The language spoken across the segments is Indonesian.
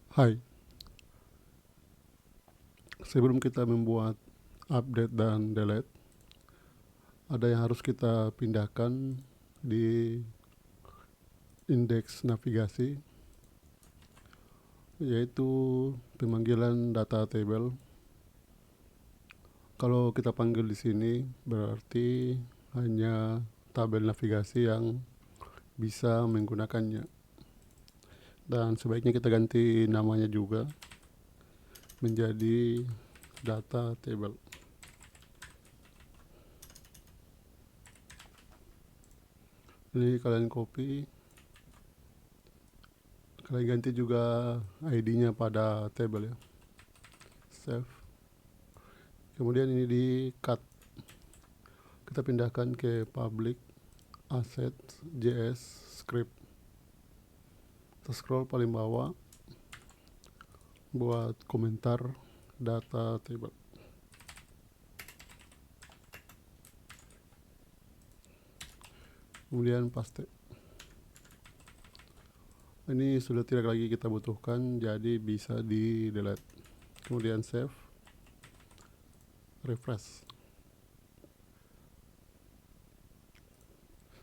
Hai, sebelum kita membuat update dan delete, ada yang harus kita pindahkan di indeks navigasi, yaitu pemanggilan data table. Kalau kita panggil di sini, berarti hanya tabel navigasi yang bisa menggunakannya. Dan sebaiknya kita ganti namanya juga menjadi data table. Ini kalian copy, kalian ganti juga ID-nya pada table ya. Save. Kemudian ini di cut. Kita pindahkan ke public asset js script. Kita scroll paling bawah, buat komentar data table. Kemudian paste. Ini sudah tidak lagi kita butuhkan, jadi bisa di delete. Kemudian save, refresh.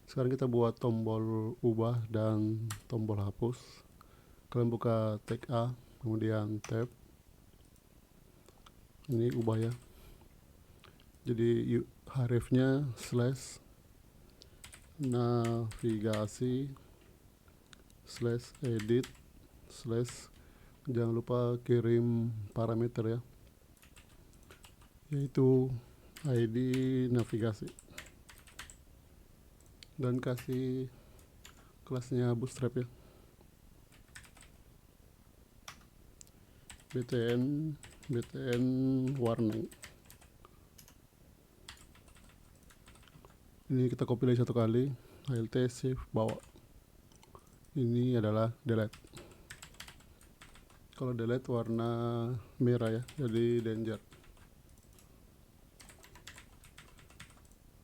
Sekarang kita buat tombol ubah dan tombol hapus. Kalian buka tag A, kemudian tab. Ini ubah ya. Jadi hrefnya slash navigasi slash edit slash, jangan lupa kirim parameter ya, yaitu ID navigasi, dan kasih kelasnya bootstrap ya, btn warning. Ini kita copy lagi satu kali, alt shift bawa. Ini adalah delete. Kalau delete warna merah ya, jadi danger.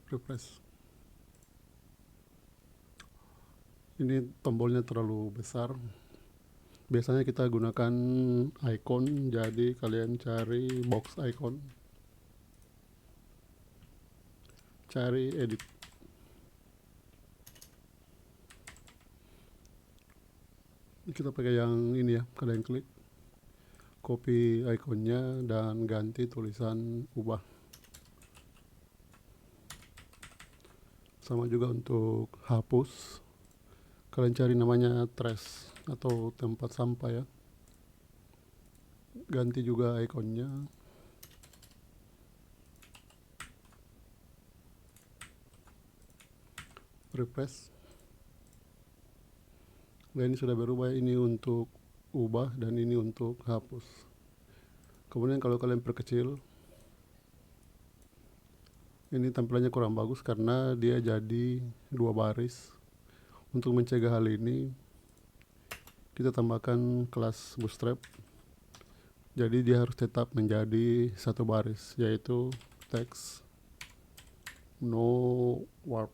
Refresh. Ini tombolnya terlalu besar, biasanya kita gunakan icon, jadi kalian cari box icon, cari edit. Kita pakai yang ini ya, kalian klik, copy ikonnya dan ganti tulisan ubah. Sama juga untuk hapus, kalian cari namanya trash atau tempat sampah ya, ganti juga ikonnya. Refresh. Nah, ini sudah berubah, ini untuk ubah dan ini untuk hapus. Kemudian kalau kalian perkecil, ini tampilannya kurang bagus karena dia jadi 2 baris. Untuk mencegah hal ini, kita tambahkan kelas bootstrap, jadi dia harus tetap menjadi 1 baris, yaitu text no warp.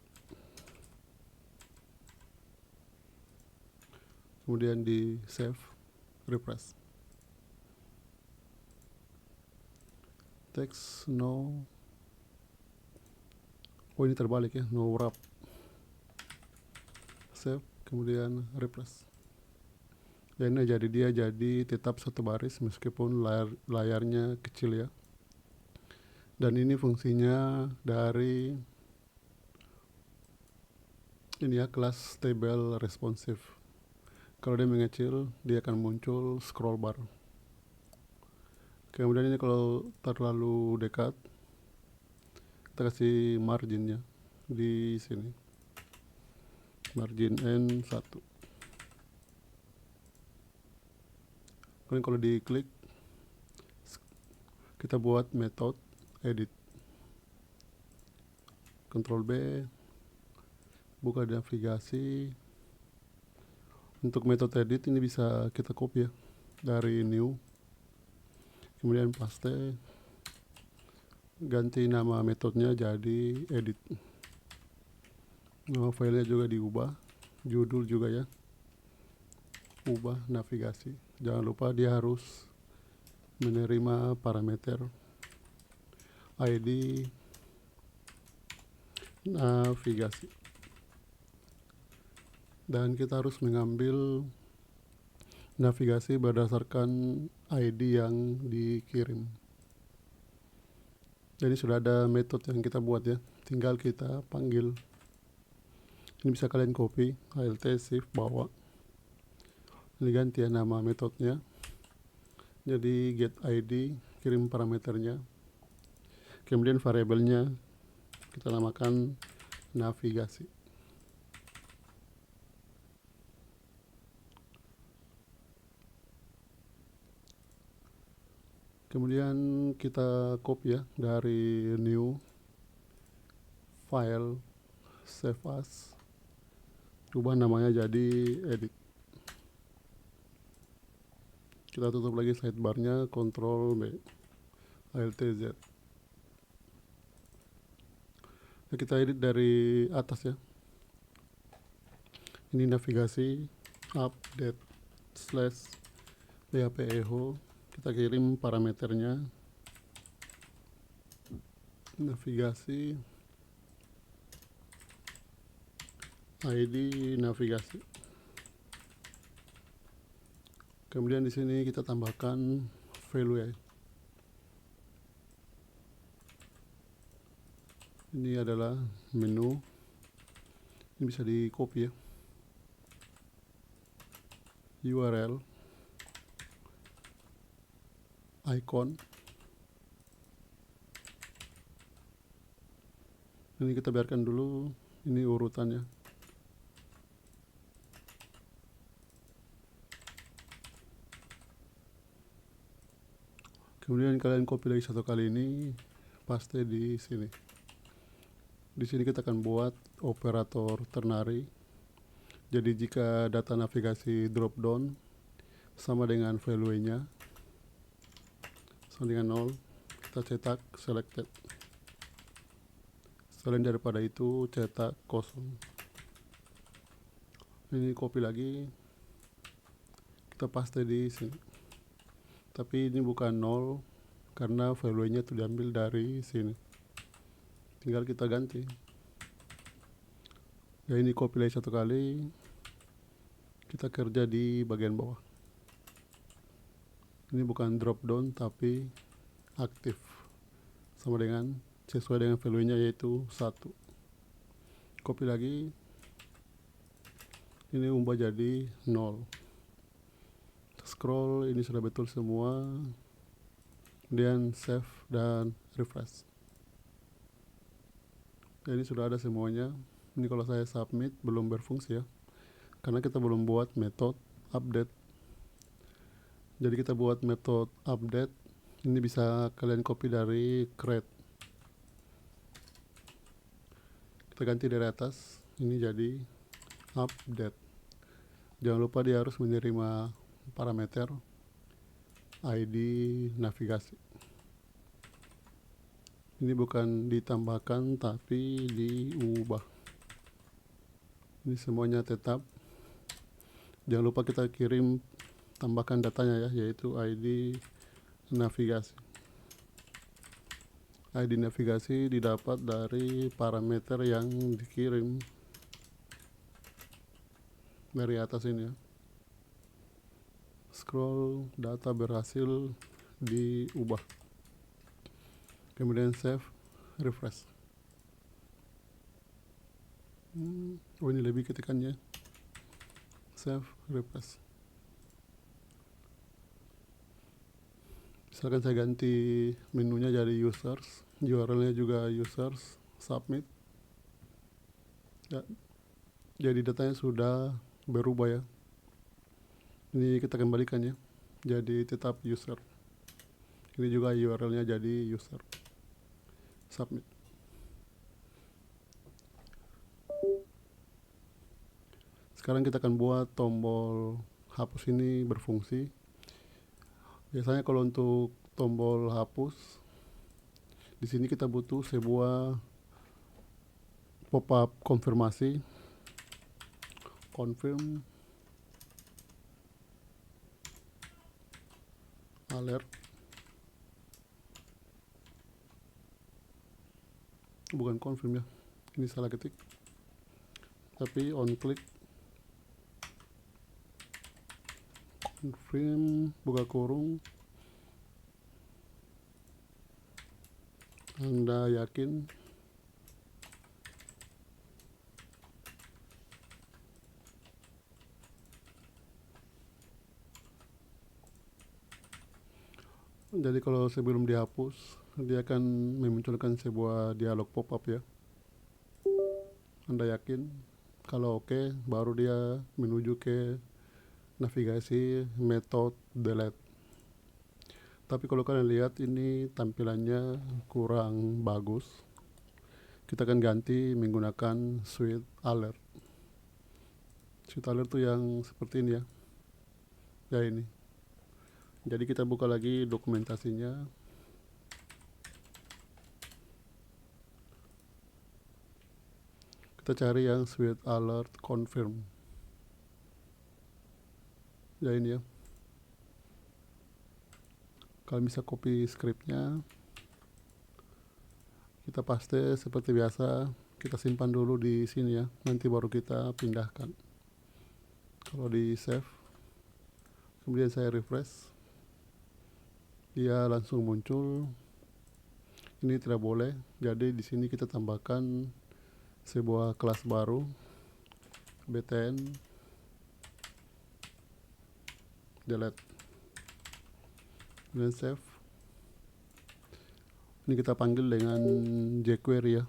Kemudian di save, refresh. Text no, oh ini terbalik ya, no warp. Save, kemudian refresh. Dan ini dia jadi tetap 1 baris meskipun layarnya kecil ya. Dan ini fungsinya dari ini ya, kelas table responsive. Kalau dia mengecil, dia akan muncul scroll bar. Kemudian ini kalau terlalu dekat, kita kasih marginnya di sini, margin N1. Kemudian kalau diklik, kita buat method edit. Ctrl B, buka navigasi. Untuk metode edit ini bisa kita copy ya, dari new, kemudian paste, ganti nama metodenya jadi edit. Nama filenya juga diubah, judul juga ya, ubah navigasi. Jangan lupa dia harus menerima parameter ID navigasi, dan kita harus mengambil navigasi berdasarkan ID yang dikirim. Jadi sudah ada metode yang kita buat ya, tinggal kita panggil. Ini bisa kalian copy, Alt Shift bawa. Ini ganti ya nama metodenya. Jadi get ID, kirim parameternya. Kemudian variabelnya kita namakan navigasi. Kemudian kita copy ya dari new file, save as, ubah namanya jadi edit. Kita tutup lagi sidebarnya, Ctrl B, Alt Z. Nah, kita edit dari atas ya. Ini navigasi update slash php echo. Kita kirim parameternya navigasi ID navigasi. Kemudian di sini kita tambahkan value ya. Ini adalah menu. Ini bisa di copy ya. URL, icon. Ini kita biarkan dulu, ini urutannya. Kemudian kalian copy lagi satu kali ini, paste di sini. Di sini kita akan buat operator ternary. Jadi jika data navigasi drop down sama dengan value-nya sama dengan 0, kita cetak selected. Selain daripada itu cetak kosong. Ini copy lagi, kita paste di sini. Tapi ini bukan 0 karena value-nya itu diambil dari sini. Tinggal kita ganti. Ya, ini copy lagi satu kali, kita kerja di bagian bawah. Ini bukan drop down tapi aktif, sama dengan sesuai dengan value-nya yaitu 1. Copy lagi, ini ubah jadi 0. Scroll, ini sudah betul semua. Kemudian save dan refresh. Ini sudah ada semuanya. Ini kalau saya submit belum berfungsi ya, karena kita belum buat metode update. Jadi kita buat metode update. Ini bisa kalian copy dari create. Kita ganti dari atas, ini jadi update. Jangan lupa dia harus menerima parameter ID navigasi. Ini bukan ditambahkan tapi diubah. Ini semuanya tetap. Jangan lupa kita kirim, tambahkan datanya ya, yaitu ID navigasi. ID navigasi didapat dari parameter yang dikirim dari atas ini ya. Scroll, data berhasil diubah. Kemudian save, refresh. Oh, ini lebih ketikannya. Save, refresh. Misalkan saya ganti menunya jadi users, URL-nya juga users, submit. Ya, jadi datanya sudah berubah ya. Ini kita kembalikan ya, jadi tetap user. Ini juga URL-nya jadi user. Submit. Sekarang kita akan buat tombol hapus ini berfungsi. Biasanya kalau untuk tombol hapus, di sini kita butuh sebuah pop-up konfirmasi, confirm, alert, bukan confirm ya, ini salah ketik, tapi on click confirm buka kurung, Anda yakin jadi kalau sebelum dihapus dia akan memunculkan sebuah dialog pop-up ya. Anda yakin? Kalau oke, baru dia menuju ke navigasi method delete. Tapi kalau kalian lihat ini tampilannya kurang bagus, kita akan ganti menggunakan switch alert. Switch alert tuh yang seperti ini ya, ya ini. Jadi kita buka lagi dokumentasinya. Kita cari yang switch alert confirm. Ya ini ya. Kalian bisa copy scriptnya. Kita paste seperti biasa. Kita simpan dulu di sini ya. Nanti baru kita pindahkan. Kalau di save, kemudian saya refresh, dia langsung muncul. Ini tidak boleh. Jadi di sini kita tambahkan sebuah kelas baru, btn delete, dan save. Ini kita panggil dengan jQuery ya.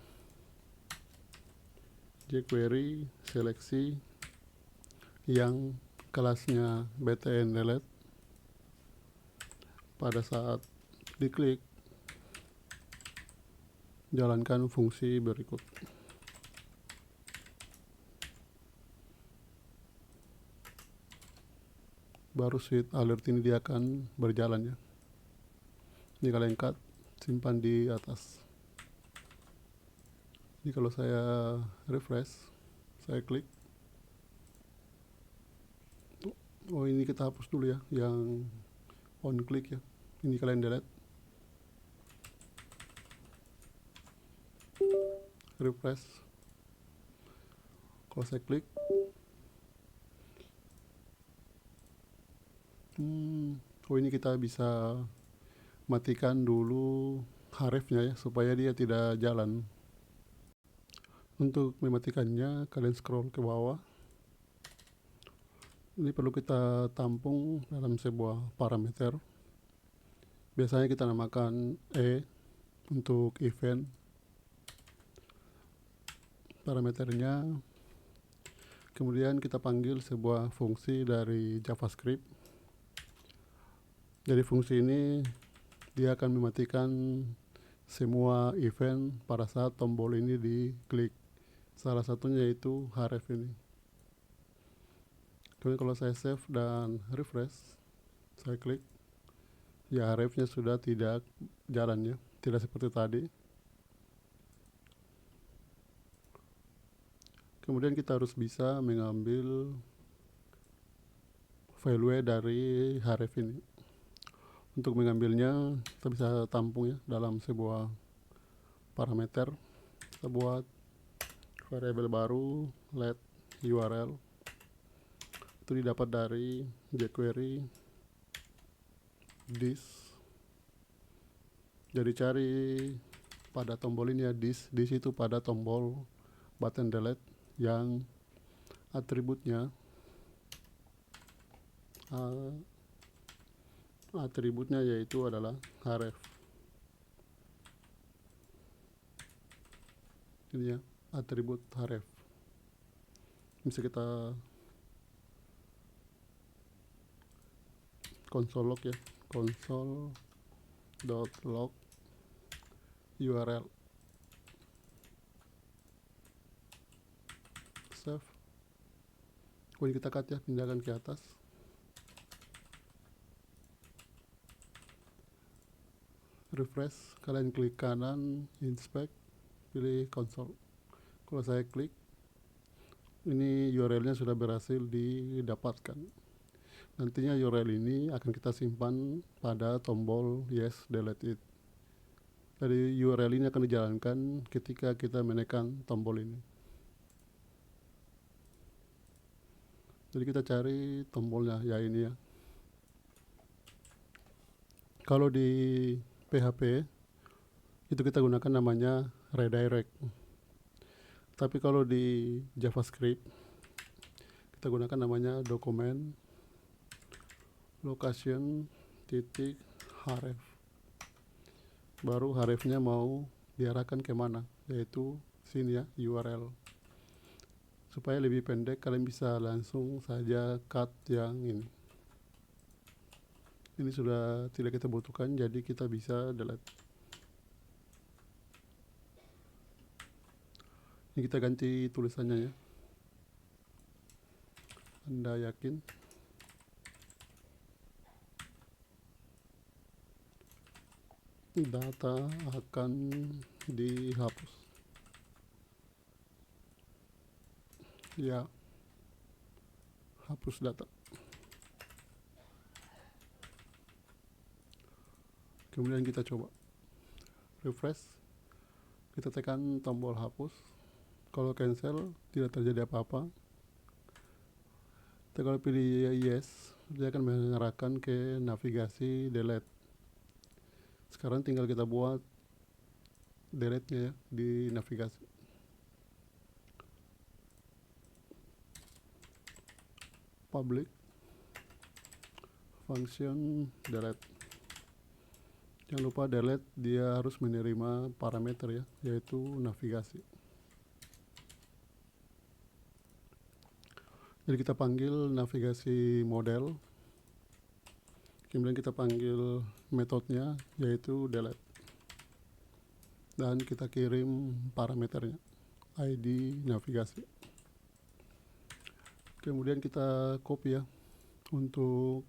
jQuery seleksi yang kelasnya btn delete. Pada saat diklik, jalankan fungsi berikut. Baru switch alert ini dia akan berjalan ya. Ini kalian cut, simpan di atas. Ini kalau saya refresh, saya klik. Oh ini kita hapus dulu ya, yang on click ya. Ini kalian delete. Refresh. Kalau saya klik, oh ini kita bisa matikan dulu hrefnya ya, supaya dia tidak jalan. Untuk mematikannya, kalian scroll ke bawah. Ini perlu kita tampung dalam sebuah parameter. Biasanya kita namakan E untuk event. Parameternya, kemudian kita panggil sebuah fungsi dari JavaScript. Jadi fungsi ini dia akan mematikan semua event pada saat tombol ini diklik. Salah satunya yaitu href ini. Kemudian kalau saya save dan refresh, saya klik, ya hrefnya sudah tidak jalan ya, tidak seperti tadi. Kemudian kita harus bisa mengambil value dari href ini. Untuk mengambilnya, kita bisa tampung ya dalam sebuah parameter. Kita buat variabel baru, let url. Itu didapat dari jQuery this. Jadi cari pada tombol ini ya, this itu pada tombol button delete yang atributnya yaitu adalah href. Ini ya, atribut href. Bisa kita console log ya, console.log url. Save. Kemudian kita cut ya, pindahkan ke atas. Refresh, kalian klik kanan, inspect, pilih console. Kalau saya klik, ini URL-nya sudah berhasil didapatkan. Nantinya URL ini akan kita simpan pada tombol yes delete it. Jadi URL ini akan dijalankan ketika kita menekan tombol ini. Jadi kita cari tombolnya ya ini ya. Kalau di PHP itu kita gunakan namanya redirect. Tapi kalau di JavaScript kita gunakan namanya dokumen location titik href. Baru hrefnya mau diarahkan kemana, yaitu sini ya, URL. Supaya lebih pendek kalian bisa langsung saja cut yang ini. Ini sudah tidak kita butuhkan, jadi kita bisa delete. Ini kita ganti tulisannya ya. Anda yakin? Data akan dihapus. Ya, hapus data. Kemudian kita coba refresh. Kita tekan tombol hapus. Kalau cancel tidak terjadi apa-apa. Kita kalau pilih yes, dia akan mengarahkan ke navigasi delete. Sekarang tinggal kita buat delete-nya ya di navigasi. Public function delete. Jangan lupa delete dia harus menerima parameter ya, yaitu navigasi. Jadi kita panggil navigasi model. Kemudian kita panggil metodenya yaitu delete. Dan kita kirim parameternya, ID navigasi. Kemudian kita copy ya untuk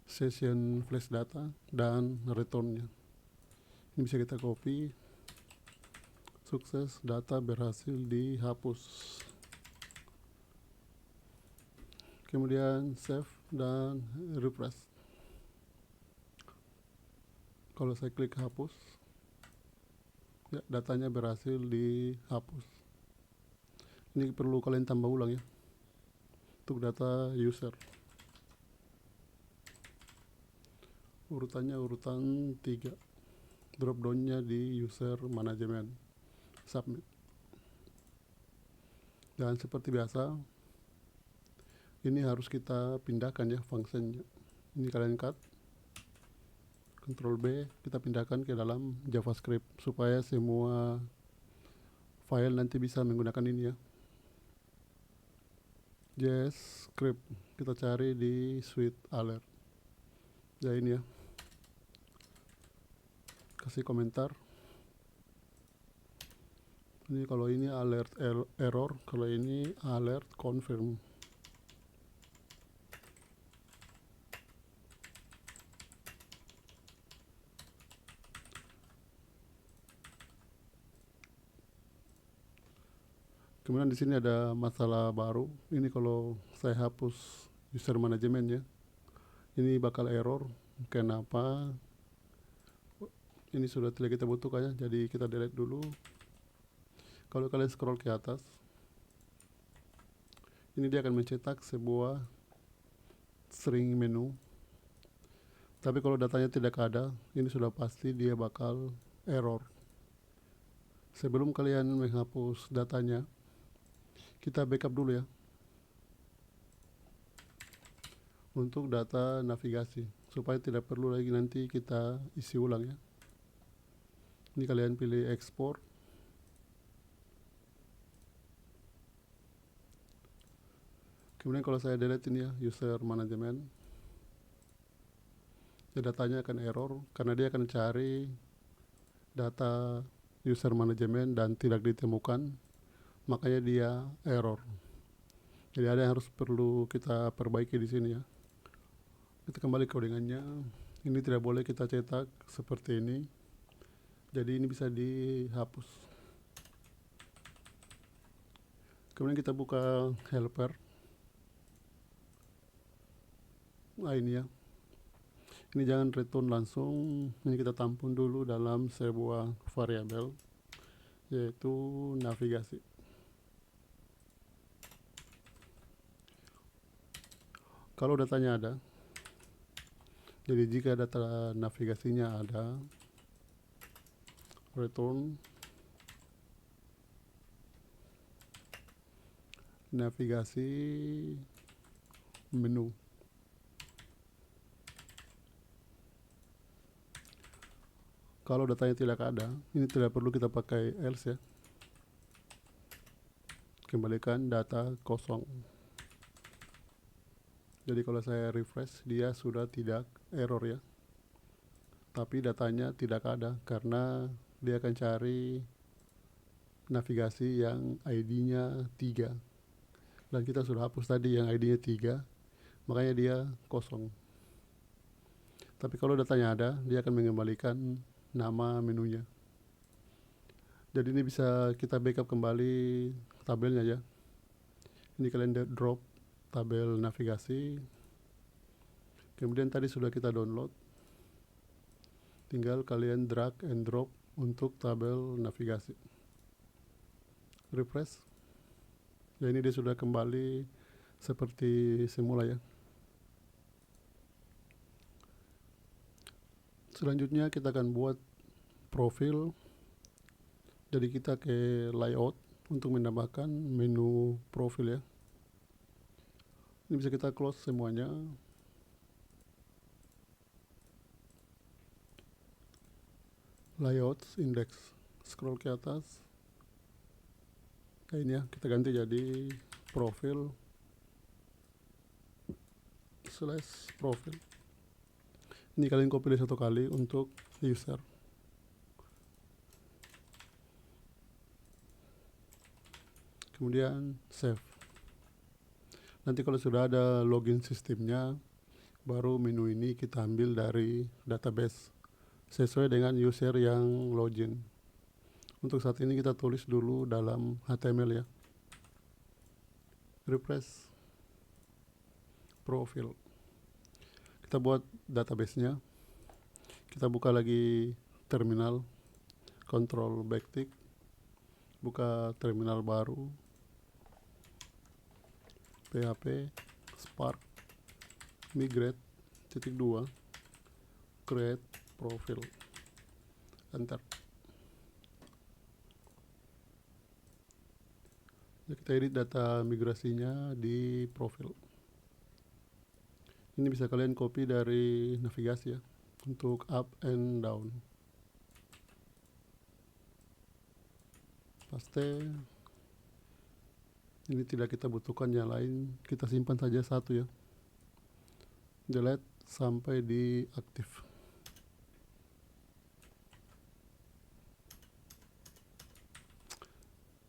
session flash data dan returnnya. Ini bisa kita copy. Sukses, data berhasil dihapus. Kemudian save dan refresh. Kalau saya klik hapus, ya, datanya berhasil dihapus. Ini perlu kalian tambah ulang ya untuk data user. Urutannya urutan 3. Drop down-nya di user management. Submit. Dan seperti biasa, ini harus kita pindahkan ya fungsinya. Ini kalian cut, Ctrl B, kita pindahkan ke dalam JavaScript supaya semua file nanti bisa menggunakan ini ya. JavaScript kita cari di suite alert. Ya ini ya. Kasih komentar. Ini kalau ini alert error, kalau ini alert confirm. Kemudian di sini ada masalah baru. Ini kalau saya hapus user management ya, ini bakal error. Kenapa? Ini sudah tidak kita butuhkan ya, jadi kita delete dulu. Kalau kalian scroll ke atas, ini dia akan mencetak sebuah string menu. Tapi kalau datanya tidak ada, ini sudah pasti dia bakal error. Sebelum kalian menghapus datanya, kita backup dulu ya untuk data navigasi supaya tidak perlu lagi nanti kita isi ulang ya. Ini kalian pilih export. Kemudian kalau saya delete ini ya user management, ya datanya akan error karena dia akan cari data user management dan tidak ditemukan, makanya dia error. Jadi ada yang harus perlu kita perbaiki di sini ya. Kita kembali codingannya. Ini tidak boleh kita cetak seperti ini. Jadi ini bisa dihapus. Kemudian kita buka helper. ini ya, ini jangan return langsung, ini kita tampung dulu dalam sebuah variabel yaitu navigasi. Kalau datanya ada, jadi jika data navigasinya ada, return navigasi menu. Kalau datanya tidak ada, ini tidak perlu kita pakai else ya, kembalikan data kosong. Jadi kalau saya refresh, dia sudah tidak error ya, tapi datanya tidak ada karena dia akan cari navigasi yang ID-nya 3, dan kita sudah hapus tadi yang ID-nya 3, makanya dia kosong. Tapi kalau datanya ada, dia akan mengembalikan nama menunya. Jadi ini bisa kita backup kembali tabelnya ya. Ini kalian drop tabel navigasi, kemudian tadi sudah kita download, tinggal kalian drag and drop untuk tabel navigasi. Refresh ya, ini dia sudah kembali seperti semula ya. Selanjutnya kita akan buat profil. Jadi kita ke layout untuk menambahkan menu profil ya. Ini bisa kita close semuanya. Layout index, scroll ke atas. Nah, ini ya, kita ganti jadi profil / profil. Ini kalian copy dari satu kali untuk user. Kemudian save. Nanti kalau sudah ada login sistemnya, baru menu ini kita ambil dari database sesuai dengan user yang login. Untuk saat ini kita tulis dulu dalam HTML ya. Refresh profil. Kita buat database-nya. Kita buka lagi terminal, control backtick, buka terminal baru, php spark migrate -2 create profile, enter. Kita edit data migrasinya di profil. Ini bisa kalian copy dari navigasi ya, untuk up and down. Paste. Ini tidak kita butuhkan, yang lain kita simpan saja satu ya. Delete sampai di aktif.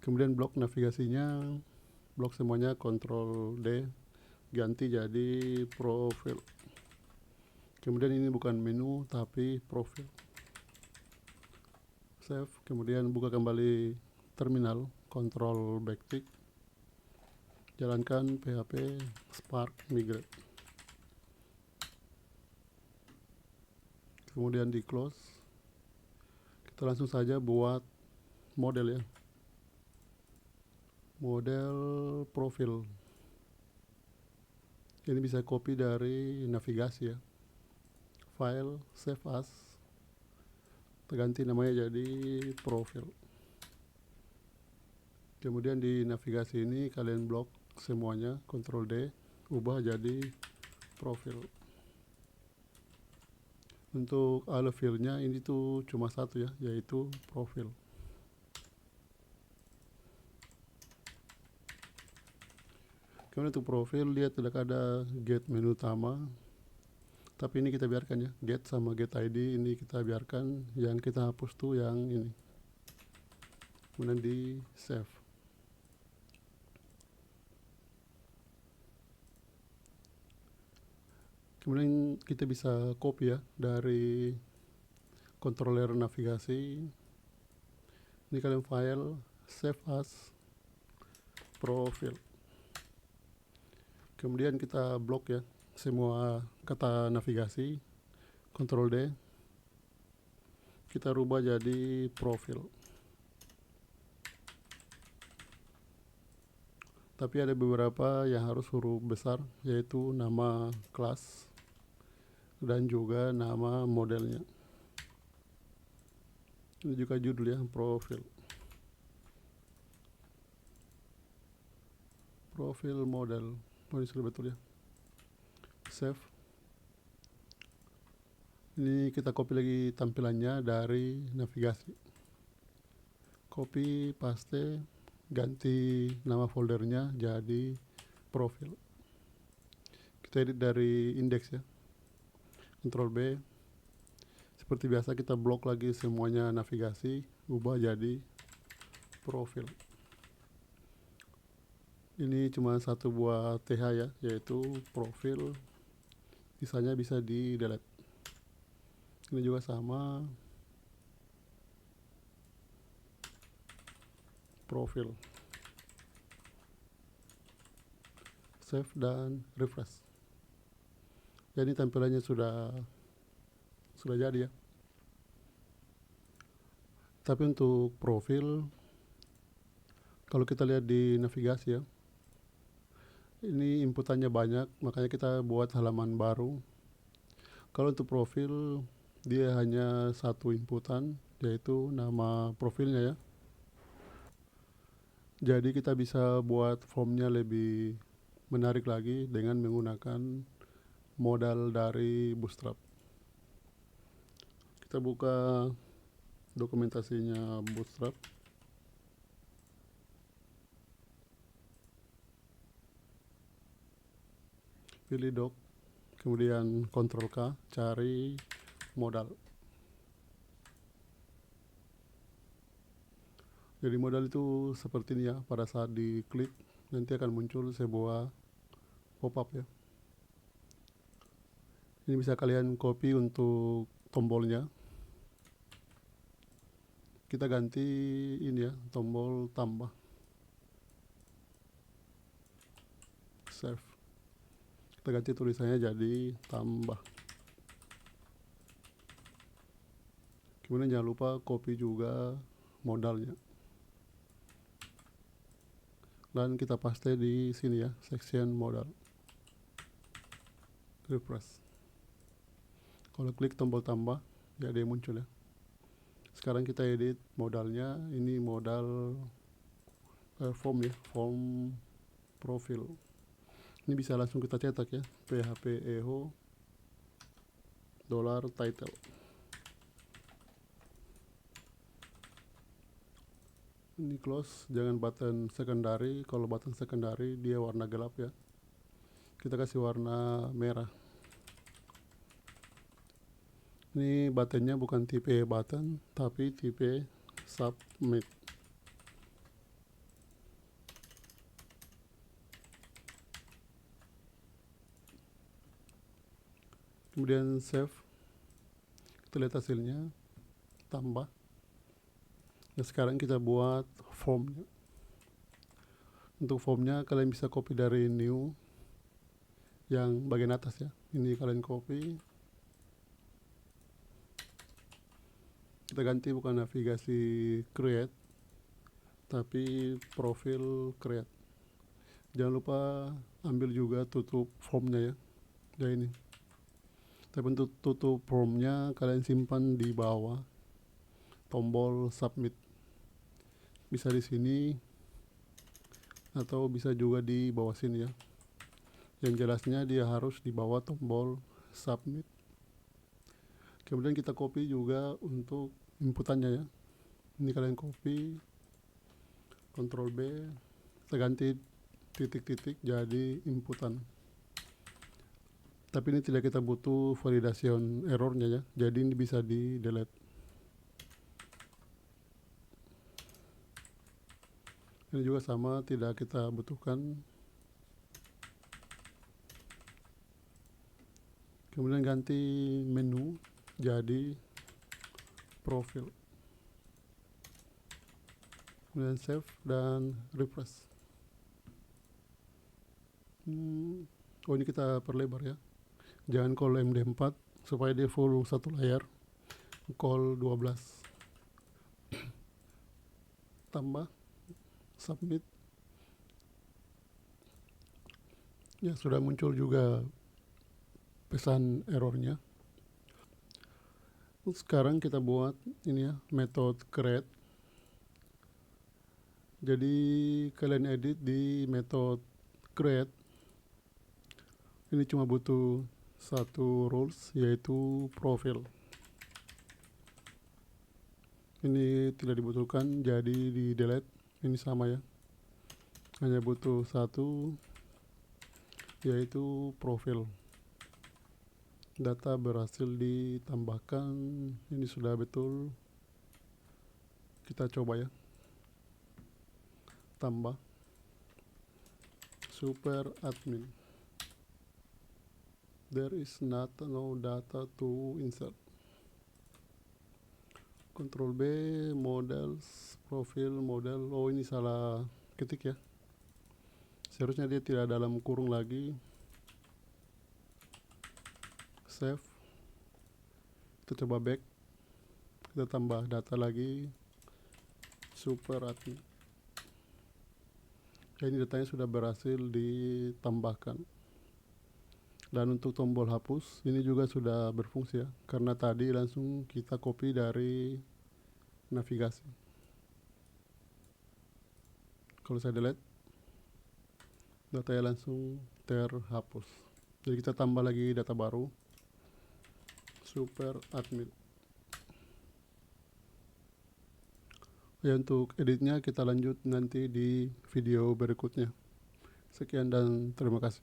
Kemudian blok navigasinya, blok semuanya, Ctrl D, ganti jadi profil. Kemudian ini bukan menu tapi profil. Save, kemudian buka kembali terminal, Ctrl backtick, jalankan php spark migrate. Kemudian di close. Kita langsung saja buat model ya. Model profil. Ini bisa copy dari navigasi ya. File, save as, ganti namanya jadi profil. Kemudian di navigasi ini kalian blok semuanya, Ctrl D, ubah jadi profil. Untuk alur filenya ini tuh cuma satu ya, yaitu profil. Kemudian untuk profil dia tidak ada get menu utama, tapi ini kita biarkan ya, get sama get ID ini kita biarkan, yang kita hapus tuh yang ini. Kemudian di save. Kemudian kita bisa copy ya dari controller navigasi. Ini kalian file, save as, profil. Kemudian kita blok ya semua kata navigasi, Ctrl D, kita rubah jadi profil. Tapi ada beberapa yang harus huruf besar, yaitu nama kelas dan juga nama modelnya. Ini juga judul ya, profil. Profil model. Oh, ini sudah betul ya. Save. Ini kita copy lagi tampilannya dari navigasi. Copy, paste, ganti nama foldernya jadi profil. Kita edit dari index ya. Ctrl B. Seperti biasa kita blok lagi semuanya navigasi, ubah jadi profil. Ini cuma satu buah TH ya, yaitu profil. Sisanya bisa di delete. Ini juga sama, profil. Save dan refresh. Jadi tampilannya sudah jadi ya. Tapi untuk profil, kalau kita lihat di navigasi ya, ini inputannya banyak, makanya kita buat halaman baru. Kalau untuk profil, dia hanya satu inputan, yaitu nama profilnya ya. Jadi kita bisa buat formnya lebih menarik lagi dengan menggunakan modal dari Bootstrap. Kita buka dokumentasinya Bootstrap. Pilih doc, kemudian Ctrl K, cari modal. Jadi modal itu seperti ini ya, pada saat diklik nanti akan muncul sebuah pop-up ya. Ini bisa kalian copy untuk tombolnya. Kita ganti ini ya, tombol tambah. Save. Kita ganti tulisannya jadi tambah. Kemudian jangan lupa copy juga modalnya. Dan kita paste di sini ya, section modal. Refresh. Kalau klik tombol tambah, ya dia muncul ya. Sekarang kita edit modalnya. Ini modal form ya, form profil. Ini bisa langsung kita cetak ya, PHP eho $title. Ini close, jangan button secondary. Kalau button secondary dia warna gelap ya. Kita kasih warna merah. Ini buttonnya bukan tipe button, tapi tipe submit. Kemudian save. Kita lihat hasilnya, tambah. Nah, sekarang kita buat formnya. Untuk formnya kalian bisa copy dari new yang bagian atas ya. Ini kalian copy. Kita ganti bukan navigasi create, tapi profil create. Jangan lupa ambil juga tutup formnya ya. Ya ini. Tapi untuk tutup formnya kalian simpan di bawah tombol submit. Bisa di sini atau bisa juga di bawah sini ya. Yang jelasnya dia harus di bawah tombol submit. Kemudian kita copy juga untuk inputannya ya. Ini kalian copy, Ctrl B, kita ganti titik-titik jadi inputan. Tapi ini tidak kita butuh validation errornya ya, jadi ini bisa di delete. Ini juga sama, tidak kita butuhkan. Kemudian ganti menu jadi profil. Kemudian save dan refresh. Oh, ini kita perlebar ya. jangan call MD4 supaya dia full satu layar, call 12, tambah, submit. Ya, sudah muncul juga pesan errornya. Sekarang kita buat ini ya, method create. Jadi kalian edit di method create. Ini cuma butuh satu rules, yaitu profile. Ini tidak dibutuhkan, jadi di delete. Ini sama ya, hanya butuh satu, yaitu profil. Data berhasil ditambahkan. Ini sudah betul. Kita coba ya, tambah super admin. There is no data to insert. Ctrl B, models, profil, model. Oh, ini salah ketik ya, seharusnya dia tidak dalam kurung lagi. Save. Kita coba back, kita tambah data lagi, super admin. Ini datanya sudah berhasil ditambahkan. Dan untuk tombol hapus ini juga sudah berfungsi ya, karena tadi langsung kita copy dari navigasi. Kalau saya delete, datanya langsung terhapus. Jadi kita tambah lagi data baru, super admin. Ya, untuk editnya kita lanjut nanti di video berikutnya. Sekian dan terima kasih.